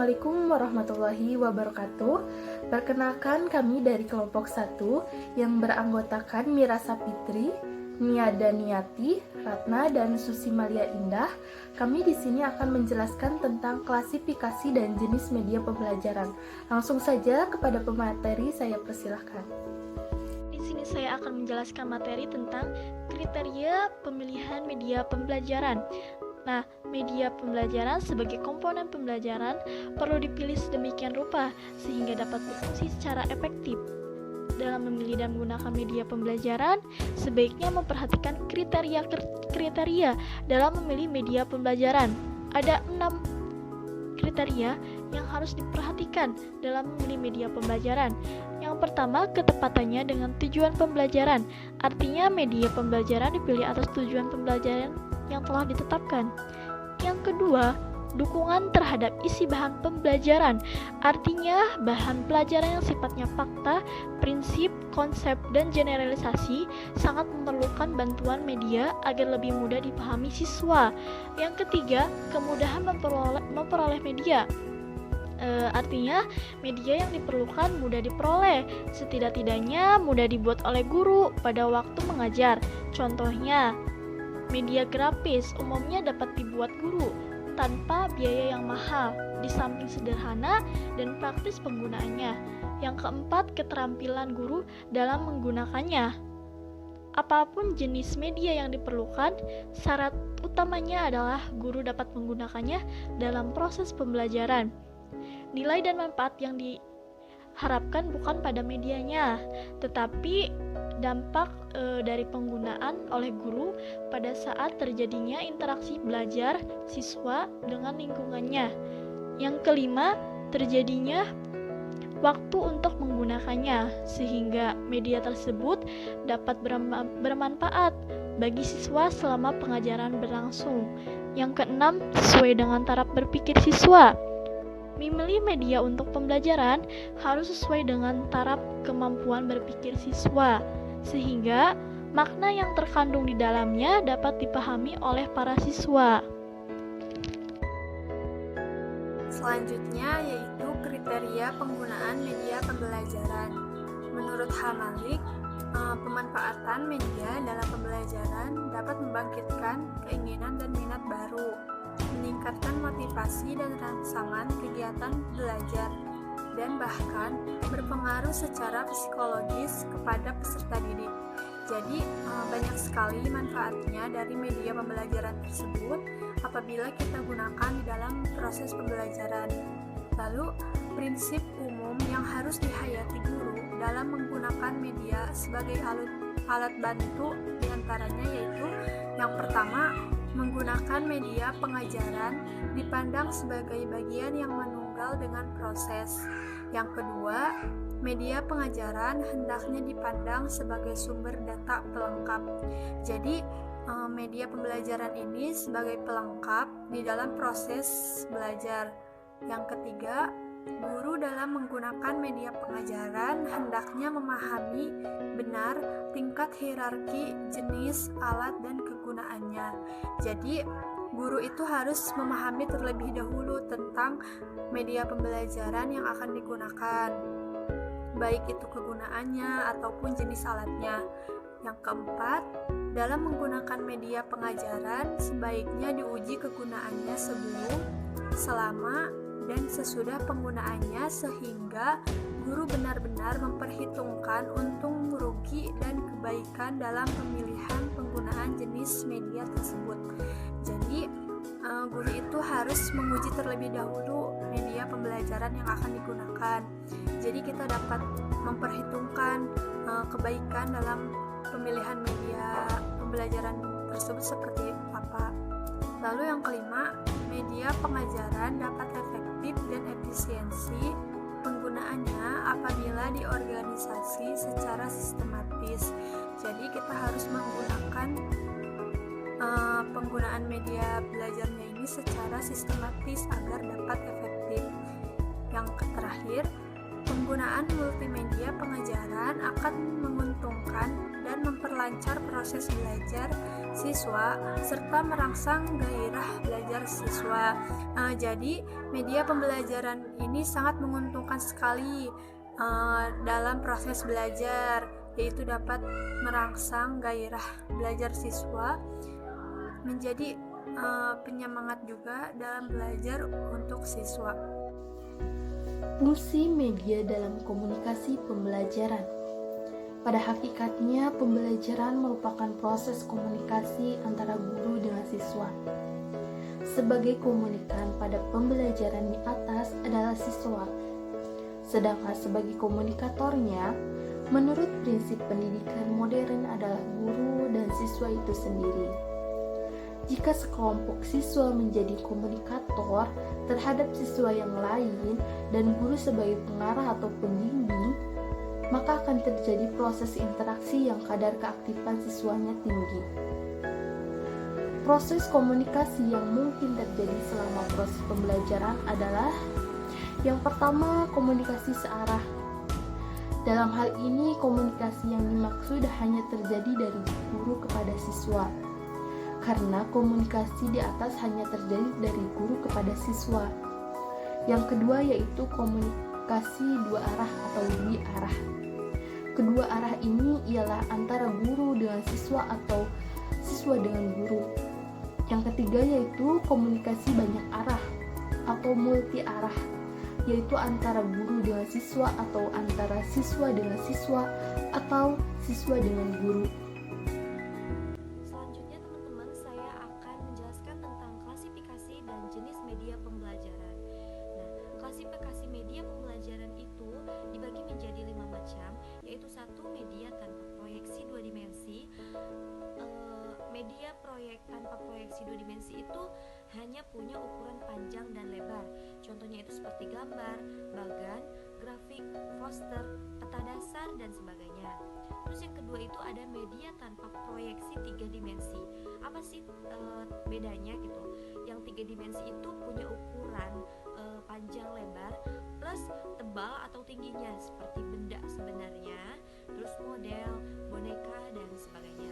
Assalamualaikum warahmatullahi wabarakatuh. Perkenalkan kami dari kelompok 1 yang beranggotakan Mira Sapitri, Nia Daniati, Ratna, dan Susi Malia Indah. Kami di sini akan menjelaskan tentang klasifikasi dan jenis media pembelajaran. Langsung saja kepada pemateri, saya persilahkan. Di sini saya akan menjelaskan materi tentang kriteria pemilihan media pembelajaran. Nah, media pembelajaran sebagai komponen pembelajaran perlu dipilih sedemikian rupa sehingga dapat berfungsi secara efektif. Dalam memilih dan menggunakan media pembelajaran, sebaiknya memperhatikan kriteria dalam memilih media pembelajaran. Ada 6 kriteria yang harus diperhatikan dalam memilih media pembelajaran. Yang pertama, ketepatannya dengan tujuan pembelajaran. Artinya, media pembelajaran dipilih atas tujuan pembelajaran yang telah ditetapkan. Yang kedua, dukungan terhadap isi bahan pembelajaran. Artinya, bahan pelajaran yang sifatnya fakta, prinsip, konsep, dan generalisasi sangat memerlukan bantuan media agar lebih mudah dipahami siswa. Yang ketiga, kemudahan memperoleh media. Artinya, media yang diperlukan mudah diperoleh, setidak-tidaknya mudah dibuat oleh guru pada waktu mengajar. Contohnya, media grafis umumnya dapat dibuat guru tanpa biaya yang mahal, di samping sederhana dan praktis penggunaannya. Yang keempat, keterampilan guru dalam menggunakannya. Apapun jenis media yang diperlukan, syarat utamanya adalah guru dapat menggunakannya dalam proses pembelajaran. Nilai dan manfaat yang diharapkan bukan pada medianya, tetapi dampak dari penggunaan oleh guru pada saat terjadinya interaksi belajar siswa dengan lingkungannya. Yang kelima, terjadinya waktu untuk menggunakannya sehingga media tersebut dapat bermanfaat bagi siswa selama pengajaran berlangsung. Yang keenam, sesuai dengan taraf berpikir siswa. Memilih media untuk pembelajaran harus sesuai dengan taraf kemampuan berpikir siswa, sehingga makna yang terkandung di dalamnya dapat dipahami oleh para siswa. Selanjutnya yaitu kriteria penggunaan media pembelajaran. Menurut Hamalik, pemanfaatan media dalam pembelajaran dapat membangkitkan keinginan dan minat baru, meningkatkan motivasi dan rangsangan kegiatan belajar, dan bahkan berpengaruh secara psikologis kepada peserta didik. Jadi, banyak sekali manfaatnya dari media pembelajaran tersebut apabila kita gunakan di dalam proses pembelajaran. Lalu, prinsip umum yang harus dihayati guru dalam menggunakan media sebagai alat bantu diantaranya yaitu yang pertama, menggunakan media pengajaran dipandang sebagai bagian yang menunggal dengan proses. Yang kedua, media pengajaran hendaknya dipandang sebagai sumber data pelengkap. Jadi, media pembelajaran ini sebagai pelengkap di dalam proses belajar. Yang ketiga, guru dalam menggunakan media pengajaran hendaknya memahami benar tingkat hierarki jenis alat dan kegunaannya. Jadi, guru itu harus memahami terlebih dahulu tentang media pembelajaran yang akan digunakan, baik itu kegunaannya ataupun jenis alatnya. Yang keempat, dalam menggunakan media pengajaran sebaiknya diuji kegunaannya sebelum, selama, dan sesudah penggunaannya sehingga guru benar-benar memperhitungkan untung rugi dan kebaikan dalam pemilihan penggunaan jenis media tersebut. Jadi, guru itu harus menguji terlebih dahulu media pembelajaran yang akan digunakan. Jadi kita dapat memperhitungkan kebaikan dalam pemilihan media pembelajaran tersebut seperti apa. Lalu yang kelima, media pengajaran dapat efektif dan efisiensi penggunaannya apabila diorganisasi secara sistematis. Jadi kita harus menggunakan penggunaan media belajarnya ini secara sistematis agar dapat efektif. Yang terakhir, Penggunaan multimedia pengajaran akan menguntungkan dan memperlancar proses belajar siswa serta merangsang gairah belajar siswa. Jadi, media pembelajaran ini sangat menguntungkan sekali dalam proses belajar, yaitu dapat merangsang gairah belajar siswa, menjadi penyemangat juga dalam belajar untuk siswa. Fungsi media dalam komunikasi pembelajaran. Pada hakikatnya, pembelajaran merupakan proses komunikasi antara guru dengan siswa. Sebagai komunikan pada pembelajaran di atas adalah siswa, sedangkan sebagai komunikatornya, menurut prinsip pendidikan modern adalah guru dan siswa itu sendiri. Jika sekelompok siswa menjadi komunikator terhadap siswa yang lain dan guru sebagai pengarah atau pembimbing, maka akan terjadi proses interaksi yang kadar keaktifan siswanya tinggi. Proses komunikasi yang mungkin terjadi selama proses pembelajaran adalah yang pertama, komunikasi searah. Dalam hal ini, komunikasi yang dimaksud hanya terjadi dari guru kepada siswa. Karena komunikasi di atas hanya terjadi dari guru kepada siswa. Yang kedua yaitu komunikasi dua arah atau biarah. Kedua arah ini ialah antara guru dengan siswa atau siswa dengan guru. Yang ketiga yaitu komunikasi banyak arah atau multi arah, yaitu antara guru dengan siswa atau antara siswa dengan siswa atau siswa dengan guru. Selanjutnya teman-teman, saya akan menjelaskan tentang klasifikasi dan jenis media pembelajaran. Nah, klasifikasi media pembelajaran itu dibagi menjadi 5 macam, yaitu 1. Media tanpa proyeksi 2 dimensi. Media tanpa proyeksi 2 dimensi itu hanya punya ukuran panjang dan lebar. Contohnya itu seperti gambar, bagan, grafik, poster, peta dasar, dan sebagainya. Terus yang kedua itu ada media tanpa proyeksi 3 dimensi. Apa sih bedanya gitu? Yang 3 dimensi itu punya ukuran panjang lebar plus tebal atau tingginya seperti benda sebenarnya, terus model, boneka, dan sebagainya.